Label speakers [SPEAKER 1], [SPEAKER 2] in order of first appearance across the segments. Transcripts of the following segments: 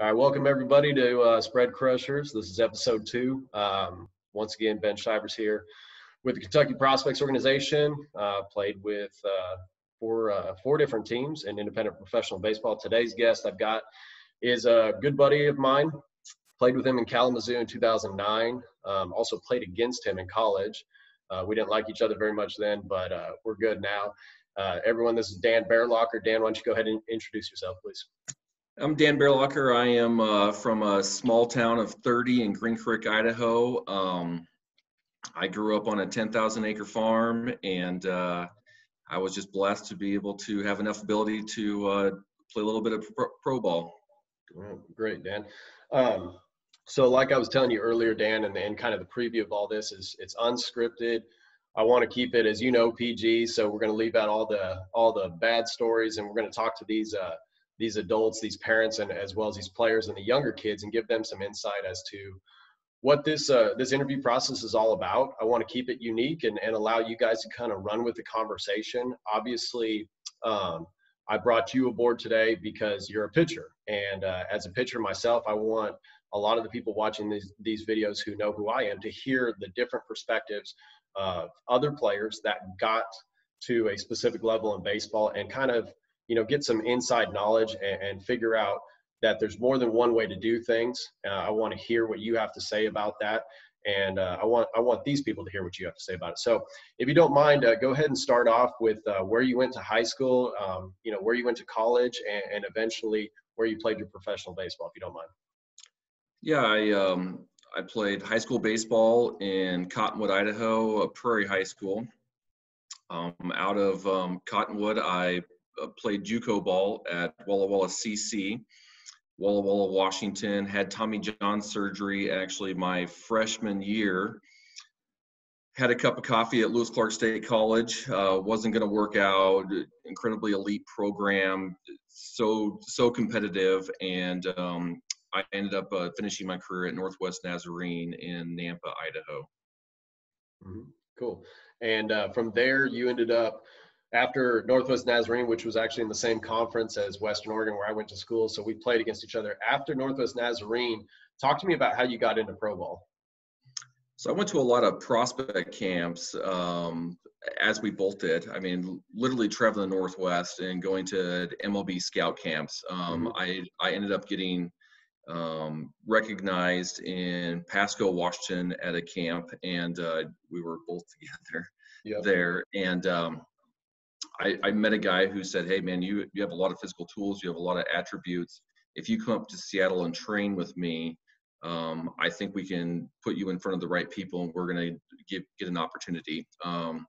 [SPEAKER 1] All right, welcome everybody to Spread Crushers. This is episode 2. Once again, Ben Shivers here with the Kentucky Prospects organization. Played with four different teams in independent professional baseball. Today's guest I've got is a good buddy of mine. Played with him in Kalamazoo in 2009. Also played against him in college. We didn't like each other very much then, but we're good now. Everyone, this is Dan Baerlocher. Dan, why don't you go ahead and introduce yourself, please?
[SPEAKER 2] I'm Dan Baerlocher. I am from a small town of 30 in Green Creek, Idaho. I grew up on a 10,000-acre farm, and I was just blessed to be able to have enough ability to play a little bit of pro ball.
[SPEAKER 1] Great, Dan. So like I was telling you earlier, Dan, and kind of the preview of all this is it's unscripted. I want to keep it, as you know, PG. So we're going to leave out all the bad stories, and we're going to talk to these adults, these parents, and as well as these players and the younger kids, and give them some insight as to what this interview process is all about. I want to keep it unique and allow you guys to kind of run with the conversation. Obviously, I brought you aboard today because you're a pitcher, and as a pitcher myself, I want a lot of the people watching these videos who know who I am to hear the different perspectives of other players that got to a specific level in baseball and kind of, get some inside knowledge and figure out that there's more than one way to do things. I want to hear what you have to say about that. And I want these people to hear what you have to say about it. So if you don't mind, go ahead and start off with where you went to high school, where you went to college, and eventually where you played your professional baseball, if you don't mind.
[SPEAKER 2] Yeah, I played high school baseball in Cottonwood, Idaho, a Prairie High School. Out of Cottonwood, I played JUCO ball at Walla Walla CC, Walla Walla, Washington. Had Tommy John surgery actually my freshman year. Had a cup of coffee at Lewis Clark State College. Wasn't going to work out. Incredibly elite program, so competitive, and I ended up finishing my career at Northwest Nazarene in Nampa, Idaho.
[SPEAKER 1] Mm-hmm. Cool. And from there, you ended up after Northwest Nazarene, which was actually in the same conference as Western Oregon, where I went to school. So we played against each other. After Northwest Nazarene, talk to me about how you got into pro ball.
[SPEAKER 2] So I went to a lot of prospect camps, as we both did. I mean, literally traveling the Northwest and going to MLB scout camps. I ended up getting recognized in Pasco, Washington at a camp, and we were both together there. And I met a guy who said, hey, man, you have a lot of physical tools. You have a lot of attributes. If you come up to Seattle and train with me, I think we can put you in front of the right people, and we're going to get an opportunity. While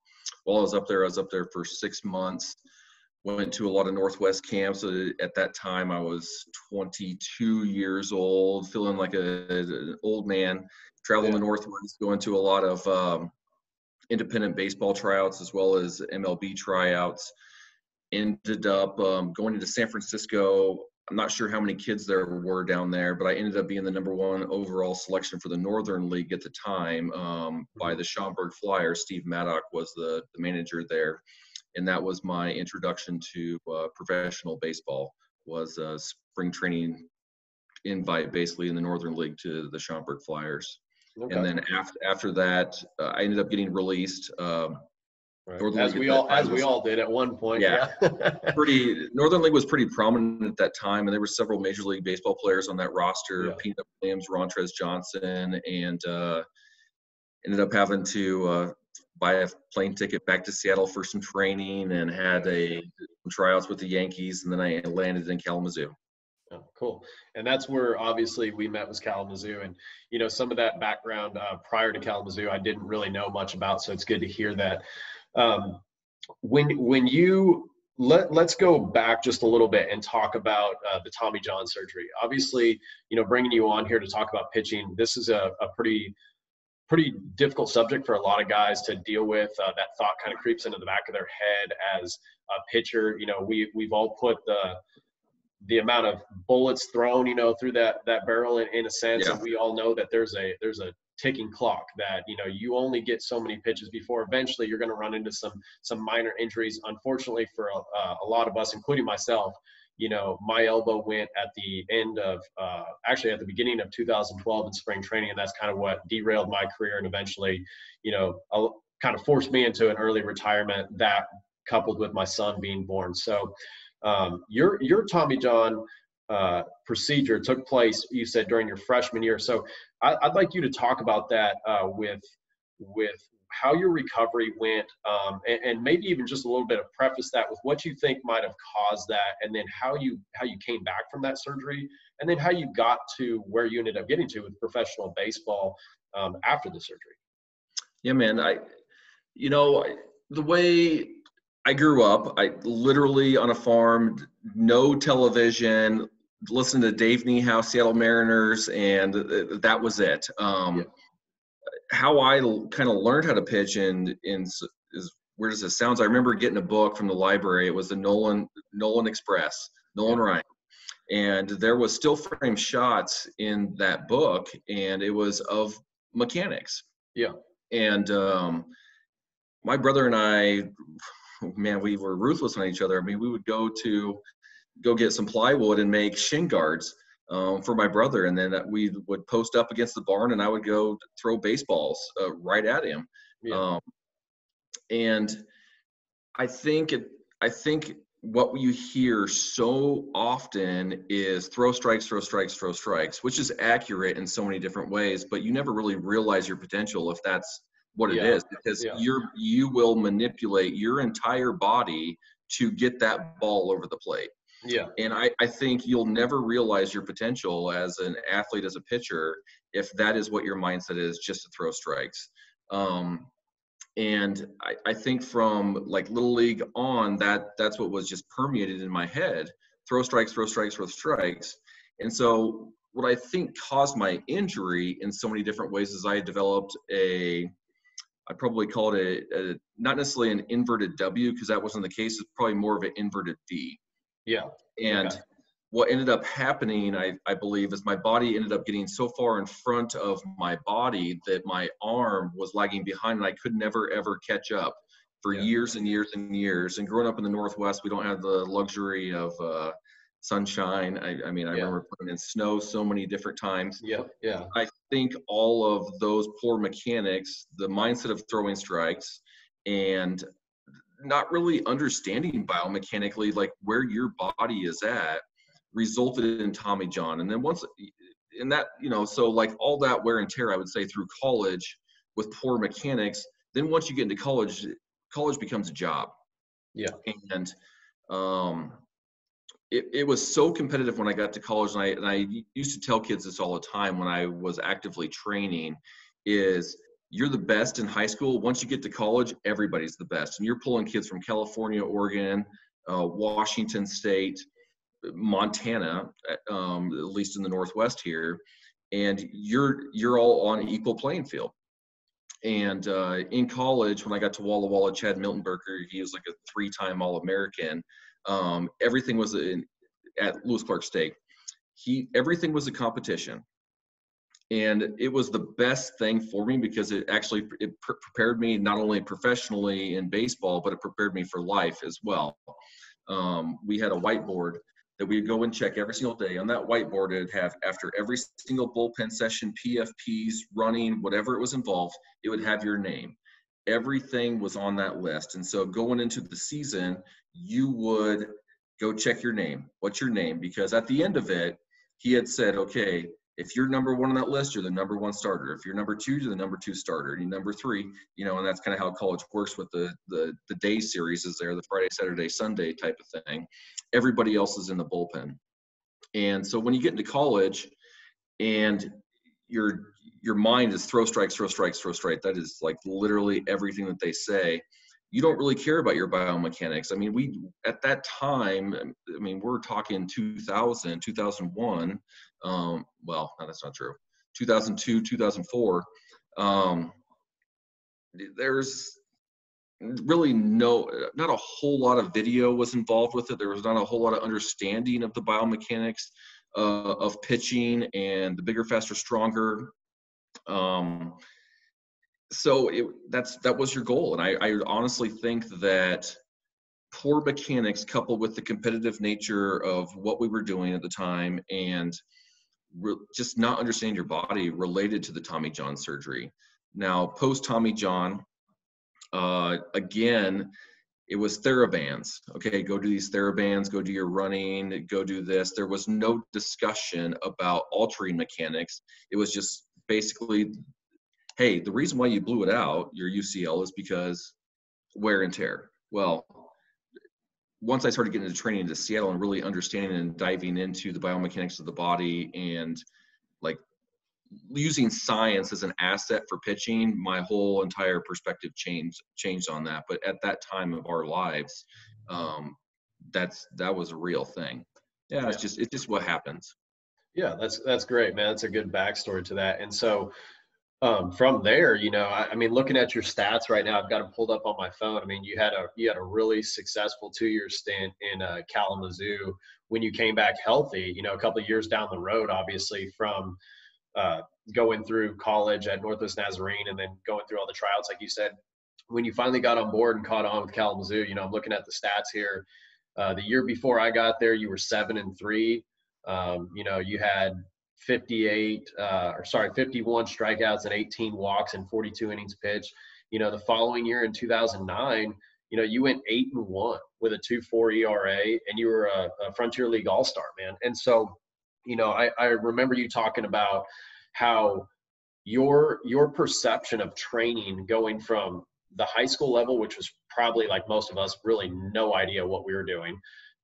[SPEAKER 2] I was up there for 6 months. Went to a lot of Northwest camps. At that time, I was 22 years old, feeling like an old man, traveling the Northwest, going to a lot of independent baseball tryouts as well as MLB tryouts. Ended up going into San Francisco. I'm not sure how many kids there were down there, but I ended up being the #1 overall selection for the Northern League at the time by the Schaumburg Flyers. Steve Maddock was the manager there. And that was my introduction to professional baseball, was a spring training invite basically in the Northern League to the Schaumburg Flyers. Okay. And then after that, I ended up getting released.
[SPEAKER 1] Right. As we all did at one point.
[SPEAKER 2] Yeah. Northern League was pretty prominent at that time, and there were several Major League Baseball players on that roster. Yeah. Peanut Williams, Rontrez Johnson, and ended up having to buy a plane ticket back to Seattle for some training, and had some tryouts with the Yankees, and then I landed in Kalamazoo.
[SPEAKER 1] Oh, cool. And that's where obviously we met, was Kalamazoo, and some of that background prior to Kalamazoo I didn't really know much about, so it's good to hear that. When you let's go back just a little bit and talk about the Tommy John surgery. Obviously, bringing you on here to talk about pitching, this is a pretty difficult subject for a lot of guys to deal with. That thought kind of creeps into the back of their head as a pitcher. We've all put the amount of bullets thrown, through that barrel in a sense. Yeah. And we all know that there's a ticking clock that, you only get so many pitches before eventually you're going to run into some minor injuries. Unfortunately for a lot of us, including myself, my elbow went at the end of, actually at the beginning of 2012 in spring training. And that's kind of what derailed my career and eventually, kind of forced me into an early retirement, that coupled with my son being born. So your Tommy John procedure took place, you said, during your freshman year. So I'd like you to talk about that with how your recovery went, and maybe even just a little bit of preface that with what you think might have caused that, and then how you came back from that surgery, and then how you got to where you ended up getting to with professional baseball after the surgery.
[SPEAKER 2] Yeah, man. The way I grew up, I literally on a farm, no television, listened to Dave Niehaus, Seattle Mariners, and that was it. How I kind of learned how to pitch is weird as it sounds. I remember getting a book from the library. It was the Nolan Express, Nolan Ryan. And there was still frame shots in that book, and it was of mechanics.
[SPEAKER 1] Yeah.
[SPEAKER 2] And my brother and I, man, we were ruthless on each other. I mean, we would go get some plywood and make shin guards for my brother, and then we would post up against the barn, and I would go throw baseballs right at him. Yeah. And I think what you hear so often is throw strikes, throw strikes, throw strikes, which is accurate in so many different ways, but you never really realize your potential if that's what it is, because you will manipulate your entire body to get that ball over the plate.
[SPEAKER 1] Yeah.
[SPEAKER 2] And I think you'll never realize your potential as an athlete, as a pitcher, if that is what your mindset is, just to throw strikes. And I think from like Little League on, that's what was just permeated in my head. Throw strikes, throw strikes, throw strikes. And so what I think caused my injury in so many different ways is I developed I probably called it not necessarily an inverted W, because that wasn't the case. It's probably more of an inverted D.
[SPEAKER 1] Yeah.
[SPEAKER 2] And what ended up happening, I believe, is my body ended up getting so far in front of my body that my arm was lagging behind, and I could never, ever catch up for years and years and years. And growing up in the Northwest, we don't have the luxury of sunshine. I remember playing in snow so many different times.
[SPEAKER 1] Yeah.
[SPEAKER 2] I think all of those poor mechanics, the mindset of throwing strikes, and not really understanding biomechanically like where your body is at, resulted in Tommy John. And then once in that, so like all that wear and tear, I would say, through college with poor mechanics, then once you get into college becomes a job.
[SPEAKER 1] Yeah.
[SPEAKER 2] And it was so competitive when I got to college, and I used to tell kids this all the time when I was actively training, is you're the best in high school. Once you get to college, everybody's the best. And you're pulling kids from California, Oregon, Washington State, Montana, at least in the Northwest here, and you're all on an equal playing field. And in college, when I got to Walla Walla, Chad Miltenberger, he was like a 3-time All-American. Everything was at Lewis Clark State. Everything was a competition. And it was the best thing for me because it actually prepared me not only professionally in baseball, but it prepared me for life as well. We had a whiteboard that we'd go and check every single day. On that whiteboard, it'd have, after every single bullpen session, PFPs, running, whatever it was involved, it would have your name. Everything was on that list. And so going into the season, you would go check your name. What's your name? Because at the end of it, he had said, okay, if you're number 1 on that list, you're the number 1 starter. If you're number 2, you're the number 2 starter. And you're number 3, and that's kind of how college works with the day series is there, the Friday, Saturday, Sunday type of thing. Everybody else is in the bullpen. And so when you get into college and your mind is throw strikes, throw strikes, throw strike, that is like literally everything that they say. You don't really care about your biomechanics. I mean, at that time, we're talking 2000, 2001. Well, no, that's not true. 2002, 2004. There's really not a whole lot of video was involved with it. There was not a whole lot of understanding of the biomechanics of pitching and the bigger, faster, stronger. So that was your goal. And I honestly think that poor mechanics coupled with the competitive nature of what we were doing at the time, and just not understanding your body related to the Tommy John surgery. Now, post Tommy John, again, it was TheraBands. Okay, go do these TheraBands, go do your running, go do this. There was no discussion about altering mechanics. It was just basically, hey, the reason why you blew it out, your UCL, is because wear and tear. Well, once I started getting into training into Seattle and really understanding and diving into the biomechanics of the body and like using science as an asset for pitching, my whole entire perspective changed on that. But at that time of our lives, that was a real thing. Yeah, it's just what happens.
[SPEAKER 1] Yeah, that's great, man. That's a good backstory to that. And so from there, I mean, looking at your stats right now, I've got them pulled up on my phone. I mean, you had a really successful 2-year stint in Kalamazoo when you came back healthy. A couple of years down the road, obviously, from going through college at Northwest Nazarene and then going through all the tryouts, like you said. When you finally got on board and caught on with Kalamazoo, I'm looking at the stats here. The year before I got there, you were 7-3. You had 51 strikeouts and 18 walks and 42 innings pitched. The following year in 2009, you went 8-1 with a 2.4 ERA, and you were a Frontier League All-Star, man. And so, I remember you talking about how your perception of training going from the high school level, which was probably, like most of us, really no idea what we were doing,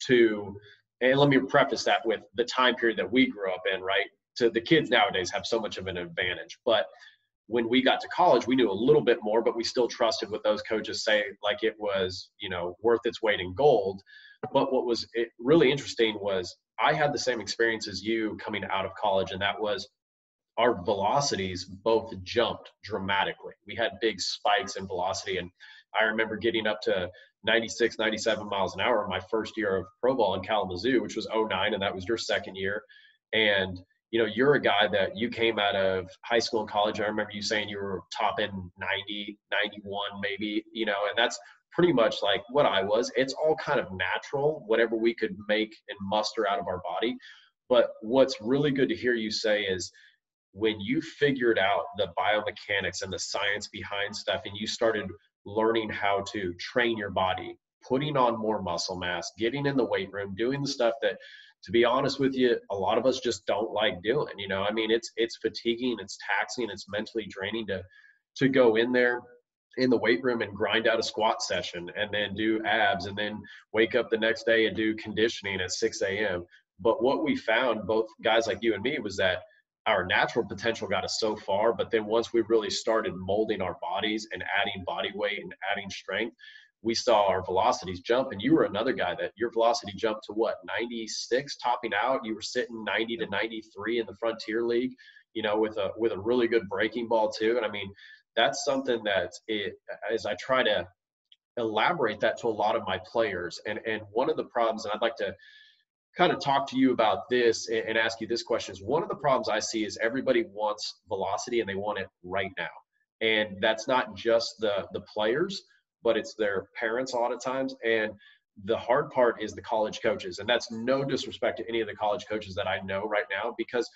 [SPEAKER 1] to, and let me preface that with the time period that we grew up in, right? To the kids nowadays have so much of an advantage. But when we got to college, we knew a little bit more, but we still trusted what those coaches say, like it was, worth its weight in gold. But what was really interesting was I had the same experience as you coming out of college, and that was our velocities both jumped dramatically. We had big spikes in velocity, and I remember getting up to 96, 97 miles an hour in my first year of pro ball in Kalamazoo, which was 2009, and that was your second year. And you're a guy that you came out of high school and college. I remember you saying you were top in 90, 91 maybe, and that's pretty much like what I was. It's all kind of natural, whatever we could make and muster out of our body. But what's really good to hear you say is when you figured out the biomechanics and the science behind stuff, and you started learning how to train your body, putting on more muscle mass, getting in the weight room, doing the stuff that, to be honest with you, a lot of us just don't like doing. I mean, it's fatiguing, it's taxing, it's mentally draining to go in there in the weight room and grind out a squat session and then do abs and then wake up the next day and do conditioning at 6 a.m. But what we found, both guys like you and me, was that our natural potential got us so far, but then once we really started molding our bodies and adding body weight and adding strength, we saw our velocities jump. And you were another guy that your velocity jumped to what, 96 topping out? You were sitting 90 to 93 in the Frontier League, with a really good breaking ball too. And I mean, that's something that as I try to elaborate that to a lot of my players. And one of the problems, and I'd like to kind of talk to you about this and ask you this question, is one of the problems I see is everybody wants velocity and they want it right now. And that's not just the players, but it's their parents a lot of times. And the hard part is the college coaches. And that's no disrespect to any of the college coaches that I know right now, because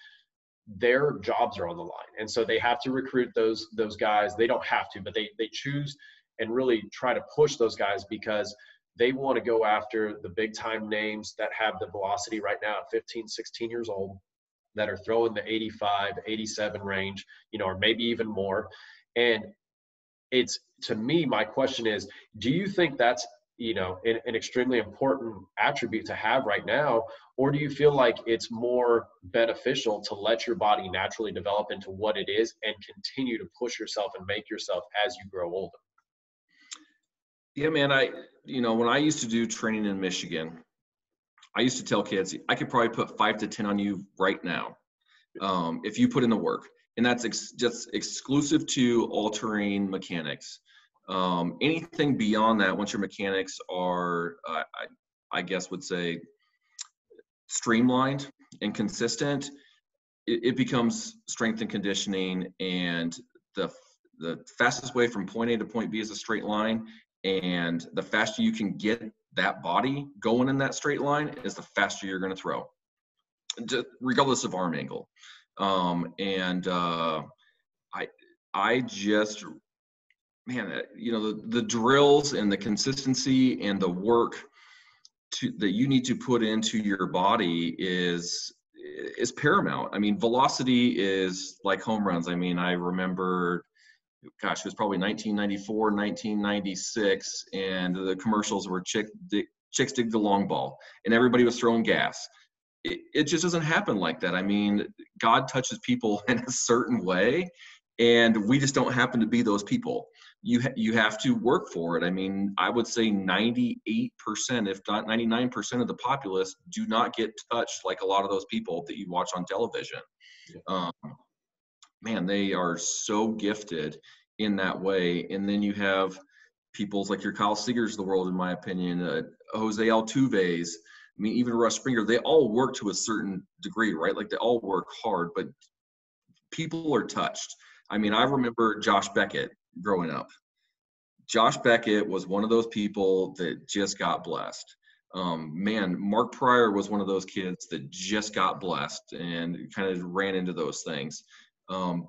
[SPEAKER 1] their jobs are on the line. And so they have to recruit those guys. They don't have to, but they choose and really try to push those guys because they want to go after the big time names that have the velocity right now at 15, 16 years old, that are throwing the 85, 87 range, or maybe even more. And it's, to me, my question is, do you think that's, an extremely important attribute to have right now? Or do you feel like it's more beneficial to let your body naturally develop into what it is and continue to push yourself and make yourself as you grow older?
[SPEAKER 2] Yeah, man, when I used to do training in Michigan, I used to tell kids, I could probably put 5 to 10 on you right now if you put in the work. And that's just exclusive to altering mechanics. Anything beyond that, once your mechanics are, I guess would say, streamlined and consistent, it becomes strength and conditioning. And the fastest way from point A to point B is a straight line. And the faster you can get that body going in that straight line is the faster you're going to throw, regardless of arm angle. I just, man, the drills and the consistency and the work that you need to put into your body is paramount. I mean, velocity is like home runs. I mean, I remember, gosh, it was probably 1994, 1996, and the commercials were chicks dig the long ball, and everybody was throwing gas. It just doesn't happen like that. I mean, God touches people in a certain way, and we just don't happen to be those people. You have to work for it. I mean, I would say 98%, if not 99% of the populace do not get touched like a lot of those people that you watch on television. Man, they are so gifted in that way. And then you have people's like your Kyle Seagers of the world, in my opinion, Jose Altuve's. I mean, even Russ Springer, they all work to a certain degree, right? Like they all work hard, but people are touched. I mean, I remember Josh Beckett growing up. Josh Beckett was one of those people that just got blessed. Man, Mark Pryor was one of those kids that just got blessed and kind of ran into those things.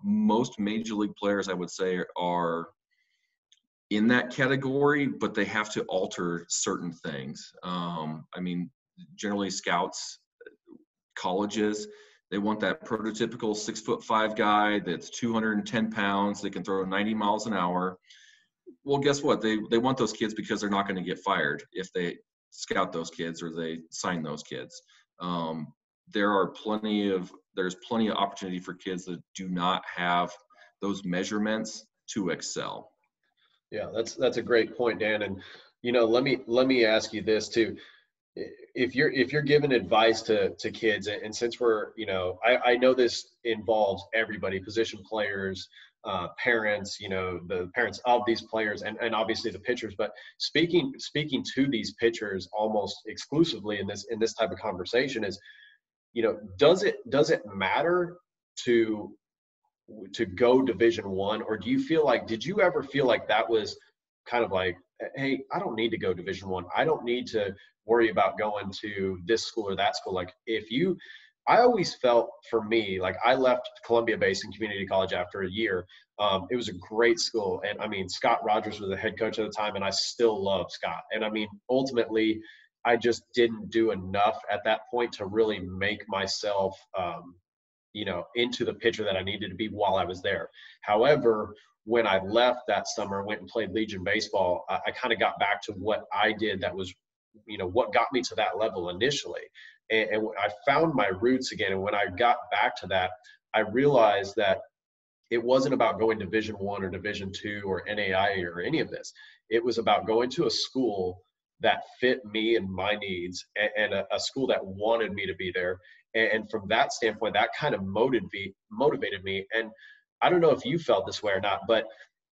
[SPEAKER 2] Most major league players, I would say, are in that category, but they have to alter certain things. I mean, generally scouts, colleges, they want that prototypical 6'5" guy that's 210 pounds, that can throw 90 miles an hour. Well, guess what? They want those kids because they're not going to get fired if they scout those kids or they sign those kids. There's plenty of opportunity for kids that do not have those measurements to excel.
[SPEAKER 1] Yeah, that's a great point, Dan. And let me ask you this too. If you're giving advice to kids, and since we're, I know this involves everybody, position players, parents, the parents of these players, and obviously the pitchers, but speaking to these pitchers almost exclusively in this type of conversation is, does it matter to go Division I, or did you ever feel like that was kind of like, hey, I don't need to go Division I. I don't need to worry about going to this school or that school. Like I always felt, for me, like I left Columbia Basin Community College after a year. It was a great school. And I mean, Scott Rogers was the head coach at the time, and I still love Scott. And I mean, ultimately, I just didn't do enough at that point to really make myself, into the pitcher that I needed to be while I was there. However, when I left that summer, went and played Legion baseball, I kind of got back to what I did that was, what got me to that level initially. And I found my roots again. And when I got back to that, I realized that it wasn't about going Division I or Division II or NAIA or any of this. It was about going to a school that fit me and my needs, and a school that wanted me to be there. And from that standpoint, that kind of motivated me. And I don't know if you felt this way or not, but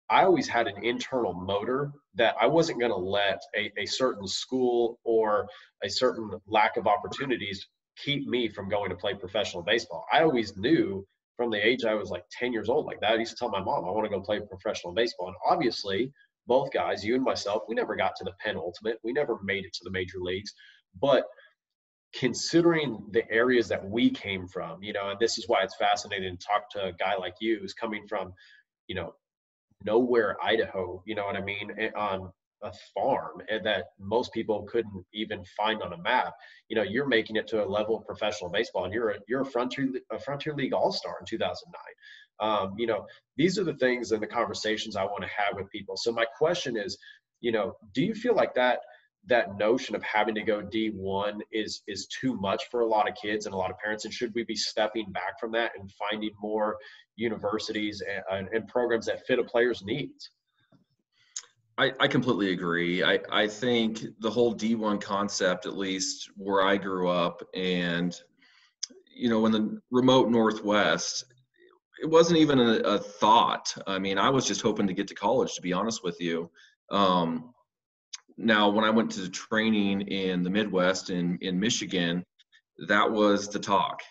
[SPEAKER 1] I always had an internal motor that I wasn't going to let a certain school or a certain lack of opportunities keep me from going to play professional baseball. I always knew from the age I was like 10 years old, like that, I used to tell my mom, I want to go play professional baseball. And obviously, both guys, you and myself, we never got to the penultimate. We never made it to the major leagues. But considering the areas that we came from, and this is why it's fascinating to talk to a guy like you who's coming from, nowhere, Idaho, you know what I mean, on a farm, and that most people couldn't even find on a map. You're making it to a level of professional baseball, and you're a Frontier League All-Star in 2009. These are the things and the conversations I want to have with people. So my question is, do you feel like that notion of having to go D1 is too much for a lot of kids and a lot of parents? And should we be stepping back from that and finding more universities and programs that fit a player's needs?
[SPEAKER 2] I completely agree. I think the whole D1 concept, at least where I grew up, and, in the remote Northwest, it wasn't even a thought. I mean, I was just hoping to get to college, to be honest with you. Now, when I went to training in the Midwest in Michigan, that was the talk.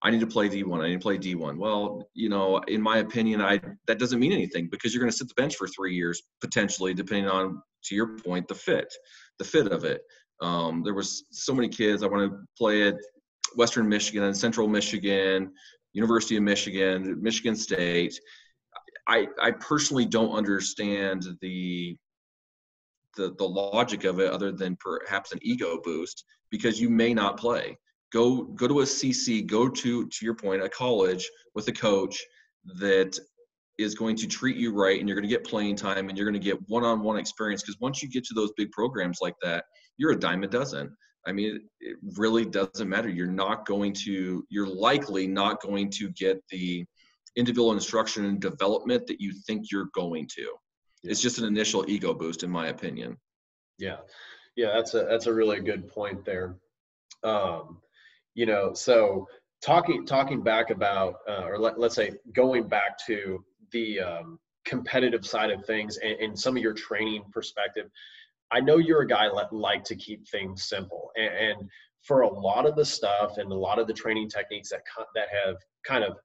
[SPEAKER 2] I need to play D1. I need to play D1. Well, in my opinion, that doesn't mean anything, because you're going to sit the bench for 3 years, potentially, depending on, to your point, the fit. the fit of it. There was so many kids. I want to play at Western Michigan and Central Michigan, University of Michigan, Michigan State. I personally don't understand the logic of it, other than perhaps an ego boost, because you may not play. Go to a CC, go to your point, a college with a coach that is going to treat you right, and you're going to get playing time, and you're going to get one-on-one experience. Because once you get to those big programs like that, you're a dime a dozen. I mean, it really doesn't matter. You're likely not going to get the individual instruction and development that you think you're going to. Yeah. It's just an initial ego boost, in my opinion.
[SPEAKER 1] Yeah. That's a really good point there. So talking back about, or let's say going back to the competitive side of things and some of your training perspective, I know you're a guy like to keep things simple, and for a lot of the stuff and a lot of the training techniques that have kind of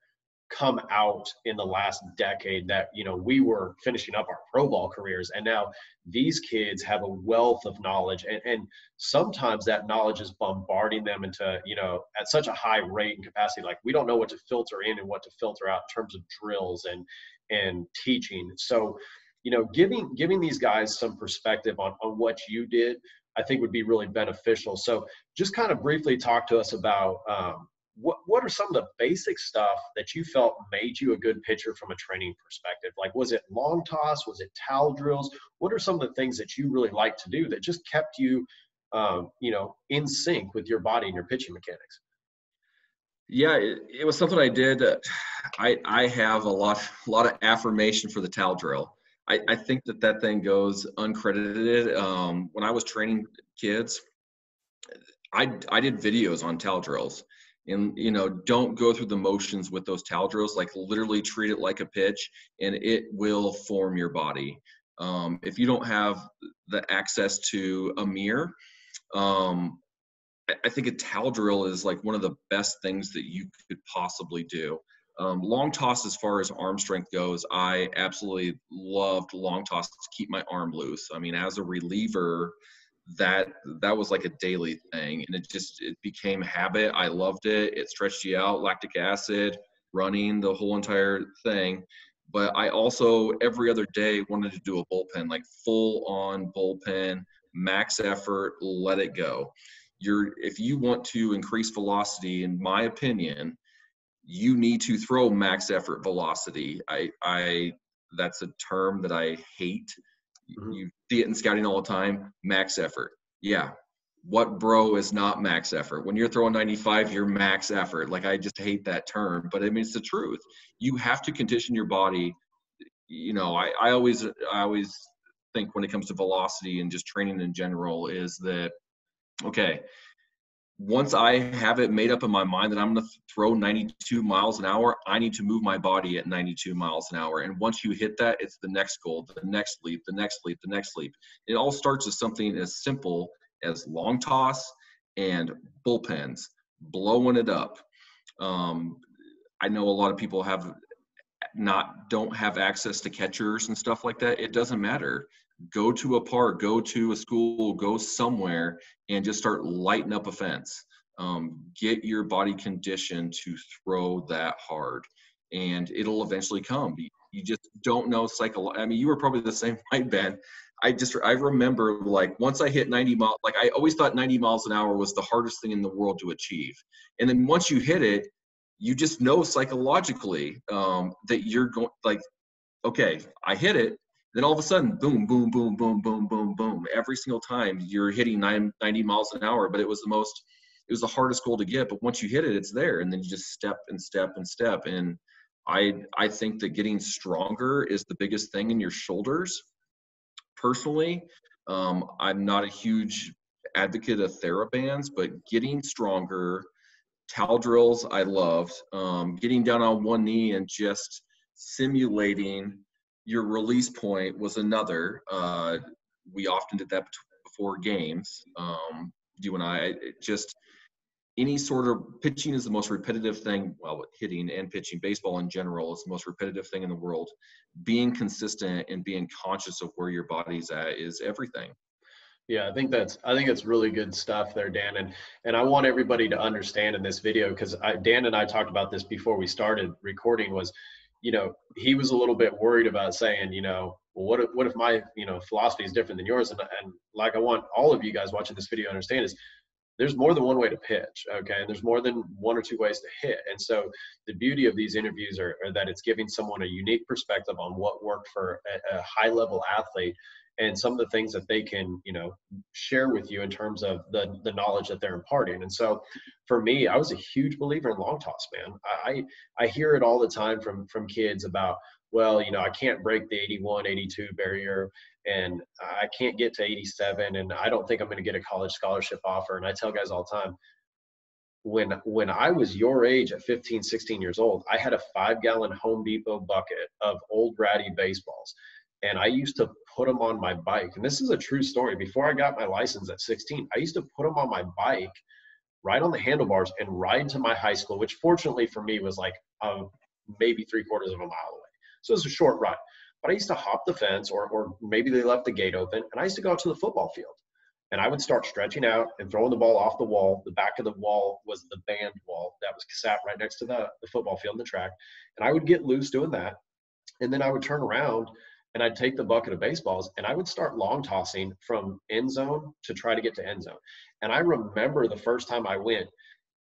[SPEAKER 1] come out in the last decade, that we were finishing up our pro ball careers, and now these kids have a wealth of knowledge, and sometimes that knowledge is bombarding them into at such a high rate and capacity, like we don't know what to filter in and what to filter out in terms of drills and teaching. So giving these guys some perspective on what you did, I think would be really beneficial. So just kind of briefly talk to us about what are some of the basic stuff that you felt made you a good pitcher from a training perspective? Like, was it long toss? Was it towel drills? What are some of the things that you really like to do that just kept you, in sync with your body and your pitching mechanics?
[SPEAKER 2] Yeah, it was something I did. I have a lot of affirmation for the towel drill. I think that thing goes uncredited. When I was training kids, I did videos on towel drills. And, don't go through the motions with those towel drills. Like, literally treat it like a pitch, and it will form your body. If you don't have the access to a mirror, I think a towel drill is like one of the best things that you could possibly do. Long toss, as far as arm strength goes, I absolutely loved long toss to keep my arm loose. I mean, as a reliever, that was like a daily thing, and it became habit. I loved it. It stretched you out, lactic acid, running, the whole entire thing. But I also every other day wanted to do a bullpen, like full on bullpen, max effort, let it go. If you want to increase velocity, in my opinion, you need to throw max effort velocity. That's a term that I hate. Mm-hmm. You see it in scouting all the time, max effort. Yeah. What bro is not max effort? When you're throwing 95, you're max effort. Like, I just hate that term, but I mean, it's the truth. You have to condition your body. I always think when it comes to velocity and just training in general is that, okay, once I have it made up in my mind that I'm going to throw 92 miles an hour, I need to move my body at 92 miles an hour. And once you hit that, it's the next goal, the next leap, the next leap, the next leap. It all starts with something as simple as long toss and bullpens, blowing it up. I know a lot of people don't have access to catchers and stuff like that. It doesn't matter. Go to a park, go to a school, go somewhere and just start lighting up a fence. Get your body conditioned to throw that hard, and it'll eventually come. You just don't know I mean, you were probably the same way, Ben. I remember, like, once I hit 90 miles, like, I always thought 90 miles an hour was the hardest thing in the world to achieve. And then once you hit it, you just know psychologically that you're going, like, okay, I hit it. Then all of a sudden, boom, boom, boom, boom, boom, boom, boom. Every single time you're hitting 90 miles an hour, but it was the hardest goal to get. But once you hit it, it's there. And then you just step and step and step. And I think that getting stronger is the biggest thing in your shoulders. Personally, I'm not a huge advocate of TheraBands, but getting stronger, towel drills, I loved. Getting down on one knee and just simulating your release point was another. We often did that before games. You and I, just any sort of pitching is the most repetitive thing. Well, hitting and pitching, baseball in general, is the most repetitive thing in the world. Being consistent and being conscious of where your body's at is everything.
[SPEAKER 1] Yeah, I think it's really good stuff there, Dan. And I want everybody to understand in this video, because Dan and I talked about this before we started recording, was, he was a little bit worried about saying, well, what if my, philosophy is different than yours? And like, I want all of you guys watching this video to understand is there's more than one way to pitch. Okay. And there's more than one or two ways to hit. And so the beauty of these interviews are that it's giving someone a unique perspective on what worked for a high level athlete, and some of the things that they can, share with you in terms of the knowledge that they're imparting. And so for me, I was a huge believer in long toss, man. I hear it all the time from kids about, well, I can't break the 81, 82 barrier, and I can't get to 87, and I don't think I'm going to get a college scholarship offer. And I tell guys all the time, when I was your age at 15, 16 years old, I had a 5-gallon Home Depot bucket of old ratty baseballs. And I used to put them on my bike. And this is a true story. Before I got my license at 16, I used to put them on my bike, right on the handlebars, and ride to my high school, which fortunately for me was like maybe 3/4 of a mile away. So it was a short ride. But I used to hop the fence, or maybe they left the gate open, and I used to go out to the football field. And I would start stretching out and throwing the ball off the wall. The back of the wall was the band wall that was sat right next to the football field and the track. And I would get loose doing that. And then I would turn around and I'd take the bucket of baseballs and I would start long tossing from end zone to try to get to end zone. And I remember the first time I went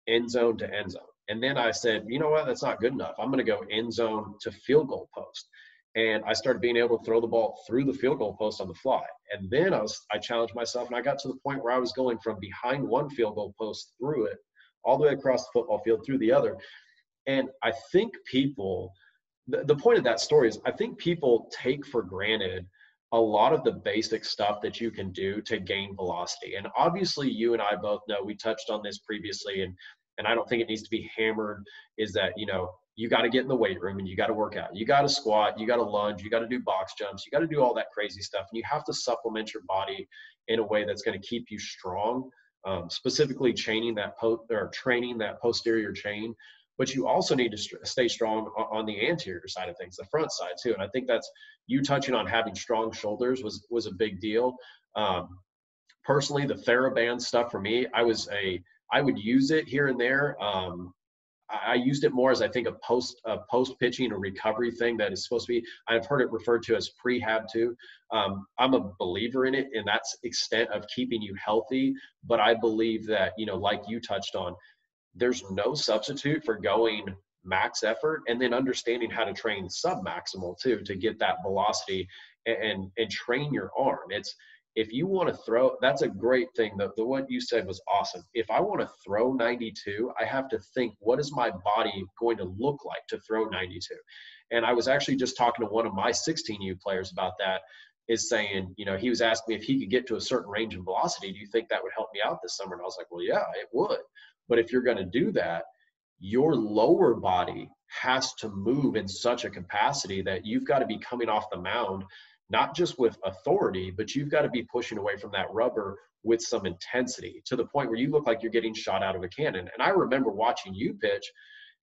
[SPEAKER 1] end zone to end zone. And then I said, you know what, that's not good enough. I'm going to go end zone to field goal post. And I started being able to throw the ball through the field goal post on the fly. And then I challenged myself, and I got to the point where I was going from behind one field goal post through it, all the way across the football field through the other. And I think people, the point of that story is I think people take for granted a lot of the basic stuff that you can do to gain velocity. And obviously you and I both know, we touched on this previously, and I don't think it needs to be hammered, is that, you got to get in the weight room and you got to work out. You got to squat, you got to lunge, you got to do box jumps, you got to do all that crazy stuff. And you have to supplement your body in a way that's going to keep you strong, specifically training that posterior chain. But you also need to stay strong on the anterior side of things, the front side too. And I think that's, you touching on having strong shoulders was a big deal. Personally, the TheraBand stuff for me, I would use it here and there. I used it more as, I think, a post pitching, a recovery thing that is supposed to be. I've heard it referred to as prehab too. I'm a believer in it in that extent of keeping you healthy. But I believe that, like you touched on, there's no substitute for going max effort and then understanding how to train sub-maximal too, to get that velocity and train your arm. If you want to throw, that's a great thing. The what you said was awesome. If I want to throw 92, I have to think, what is my body going to look like to throw 92? And I was actually just talking to one of my 16U players about that, is saying, he was asking me if he could get to a certain range of velocity. Do you think that would help me out this summer? And I was like, well, yeah, it would. But if you're going to do that, your lower body has to move in such a capacity that you've got to be coming off the mound, not just with authority, but you've got to be pushing away from that rubber with some intensity, to the point where you look like you're getting shot out of a cannon. And I remember watching you pitch,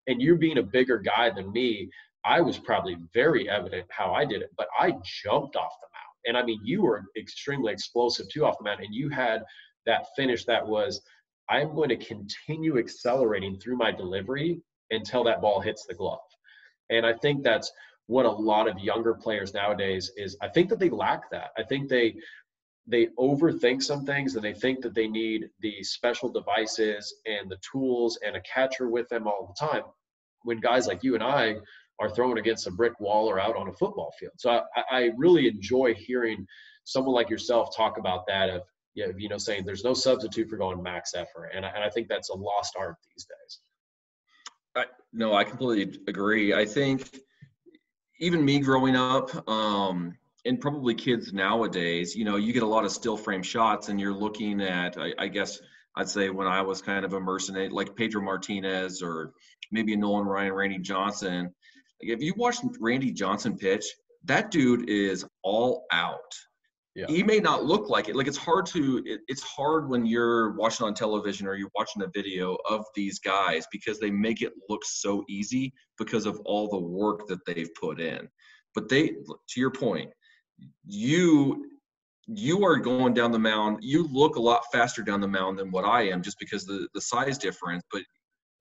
[SPEAKER 1] and you being a bigger guy than me, I was probably very evident how I did it, but I jumped off the mound. And I mean, you were extremely explosive too off the mound, and you had that finish that was, I'm going to continue accelerating through my delivery until that ball hits the glove. And I think that's what a lot of younger players nowadays is. I think that they lack that. I think they overthink some things, and they think that they need the special devices and the tools and a catcher with them all the time, when guys like you and I are throwing against a brick wall or out on a football field. So I really enjoy hearing someone like yourself talk about that, of, saying there's no substitute for going max effort. And I think that's a lost art these days.
[SPEAKER 2] No, I completely agree. I think even me growing up, and probably kids nowadays, you get a lot of still frame shots, and you're looking at, I guess I'd say when I was kind of impersonating, like Pedro Martinez or maybe a Nolan Ryan, Randy Johnson. Like, if you watch Randy Johnson pitch, that dude is all out. Yeah. He may not look like it. Like, it's hard when you're watching on television or you're watching a video of these guys, because they make it look so easy because of all the work that they've put in. But to your point, you you are going down the mound. You look a lot faster down the mound than what I am, just because the size difference. But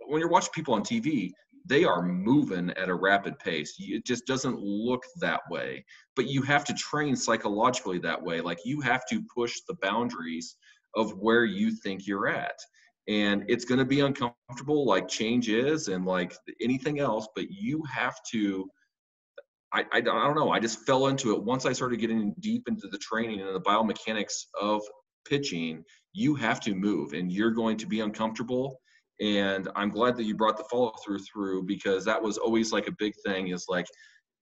[SPEAKER 2] when you're watching people on TV, they are moving at a rapid pace. It just doesn't look that way. But you have to train psychologically that way. Like, you have to push the boundaries of where you think you're at. And it's going to be uncomfortable, like change is, and like anything else. But you have to. I don't know. I just fell into it once I started getting deep into the training and the biomechanics of pitching. You have to move, and you're going to be uncomfortable. And I'm glad that you brought the follow through, because that was always like a big thing, is like,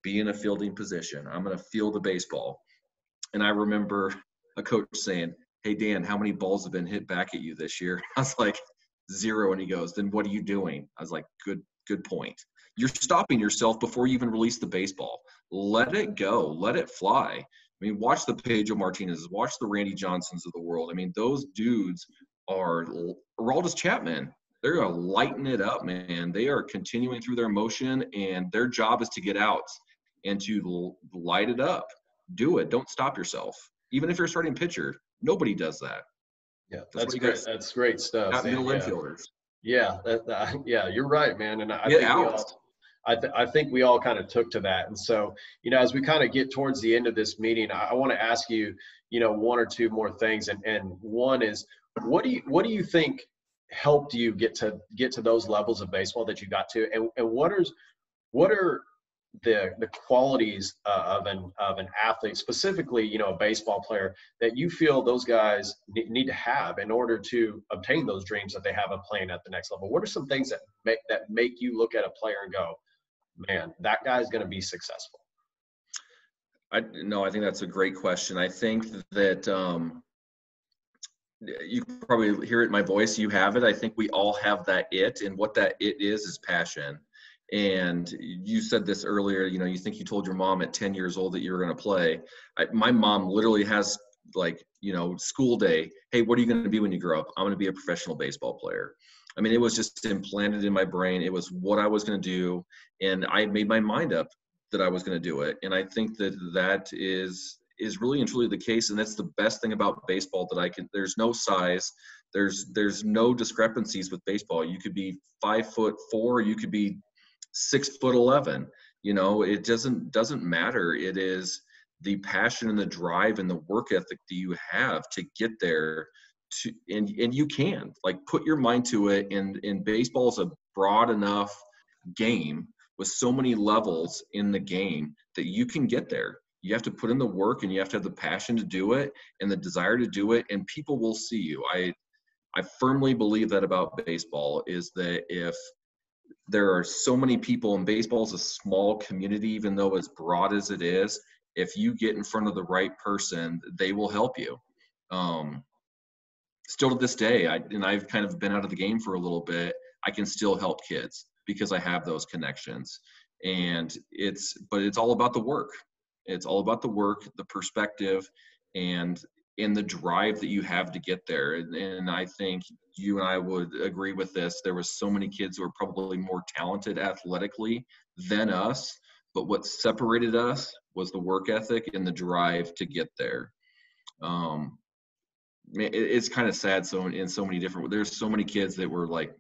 [SPEAKER 2] be in a fielding position. I'm going to field the baseball. And I remember a coach saying, "Hey, Dan, how many balls have been hit back at you this year?" I was like, 0. And he goes, "Then what are you doing?" I was like, good point. You're stopping yourself before you even release the baseball. Let it go. Let it fly. I mean, watch the Pedro Martinez, watch the Randy Johnsons of the world. I mean, those dudes are Aroldis Chapman. They're going to lighten it up, man. They are continuing through their motion, and their job is to get outs and to light it up. Do it. Don't stop yourself. Even if you're a starting pitcher, nobody does that.
[SPEAKER 1] Yeah, that's great. That's great stuff.
[SPEAKER 2] Got middle infielders.
[SPEAKER 1] Yeah, yeah, you're right, man. And I
[SPEAKER 2] get
[SPEAKER 1] think
[SPEAKER 2] out.
[SPEAKER 1] I think we all kind of took to that. And so, as we kind of get towards the end of this meeting, I want to ask you, one or two more things. And one is, what do you think helped you get to those levels of baseball that you got to? And what are the qualities of an athlete, specifically, a baseball player, that you feel those guys need to have in order to obtain those dreams that they have of playing at the next level? What are some things that make you look at a player and go, man, that guy's going to be successful?
[SPEAKER 2] I think that's a great question. I think that you probably hear it in my voice. You have it. I think we all have that it, and what that it is passion. And you said this earlier, you think you told your mom at 10 years old that you were going to play. My mom literally has, like, school day. Hey, what are you going to be when you grow up? I'm going to be a professional baseball player. I mean, it was just implanted in my brain. It was what I was going to do. And I made my mind up that I was going to do it. And I think that is really and truly the case. And that's the best thing about baseball, that there's no size. There's no discrepancies with baseball. You could be 5'4", you could be 6'11". It doesn't matter. It is the passion and the drive and the work ethic that you have to get there. And you can, like, put your mind to it. And baseball is a broad enough game with so many levels in the game that you can get there. You have to put in the work, and you have to have the passion to do it and the desire to do it, and people will see you. I firmly believe that about baseball, is that if there are so many people, and baseball is a small community, even though as broad as it is, if you get in front of the right person, they will help you. Still to this day, I've kind of been out of the game for a little bit, I can still help kids because I have those connections. And it's all about the work. It's all about the work, the perspective, and in the drive that you have to get there. And I think you and I would agree with this. There was so many kids who were probably more talented athletically than us, but what separated us was the work ethic and the drive to get there. It's kind of sad. So in so many different, there's so many kids that were like,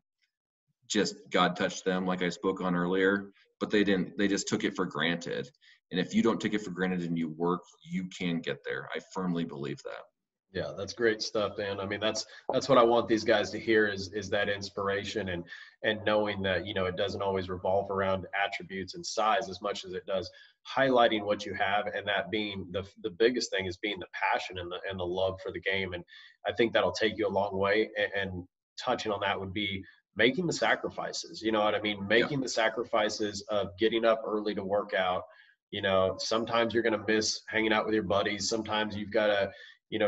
[SPEAKER 2] just God touched them, like I spoke on earlier, but they just took it for granted. And if you don't take it for granted and you work, you can get there. I firmly believe that.
[SPEAKER 1] Yeah, that's great stuff, Dan. I mean, that's what I want these guys to hear, is that inspiration, and knowing that, it doesn't always revolve around attributes and size as much as it does highlighting what you have, and that being the biggest thing is being the passion and the love for the game. And I think that'll take you a long way. And touching on that would be making the sacrifices. You know what I mean? Making the sacrifices of getting up early to work out. Sometimes you're going to miss hanging out with your buddies. Sometimes you've got to,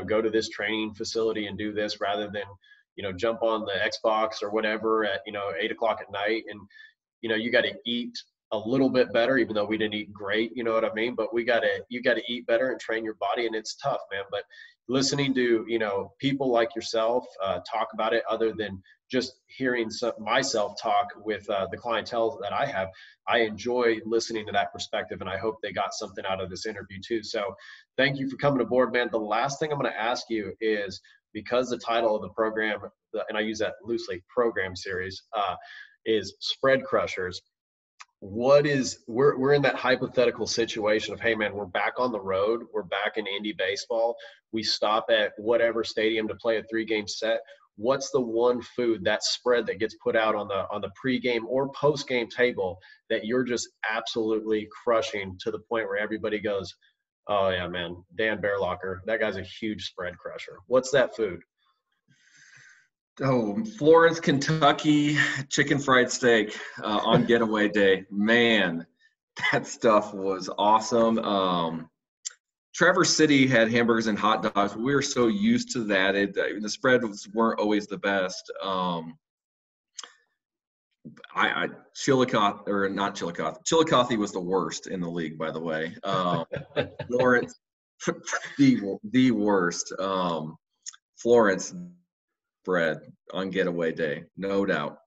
[SPEAKER 1] go to this training facility and do this rather than, jump on the Xbox or whatever at, 8 o'clock at night. And, you got to eat a little bit better, even though we didn't eat great, you know what I mean? But you got to eat better and train your body. And it's tough, man. But, listening to, you know, people like yourself talk about it, other than just hearing myself talk with the clientele that I have, I enjoy listening to that perspective, and I hope they got something out of this interview too. So thank you for coming aboard, man. The last thing I'm going to ask you is, because the title of the program, and I use that loosely, program series, is Spread Crushers. We're in that hypothetical situation of, hey man, we're back on the road, we're back in Indy baseball, we stop at whatever stadium to play a 3-game set. What's the one food, that spread that gets put out on the pregame or postgame table that you're just absolutely crushing to the point where everybody goes, oh yeah, man, Dan Baerlocher, that guy's a huge spread crusher? What's that food?
[SPEAKER 2] Oh, Florence, Kentucky chicken fried steak on getaway day. Man, that stuff was awesome. Traverse City had hamburgers and hot dogs. We were so used to that. The spreads weren't always the best. Chillicothe, or not Chillicothe. Chillicothe was the worst in the league, by the way. Florence, the worst. Florence bread on getaway day, no doubt.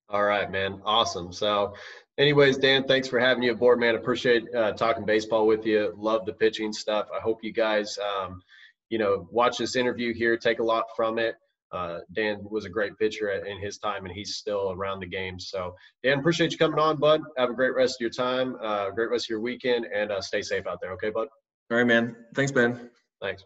[SPEAKER 1] All right, man. Awesome. So anyways, Dan, thanks for having you aboard, man. Appreciate talking baseball with you. Love the pitching stuff. I hope you guys, you know, watch this interview here, take a lot from it. Dan was a great pitcher in his time, and he's still around the game. So Dan, appreciate you coming on, bud. Have a great rest of your time, great rest of your weekend, and stay safe out there. Okay, bud?
[SPEAKER 2] All right, man. Thanks, Ben.
[SPEAKER 1] Thanks.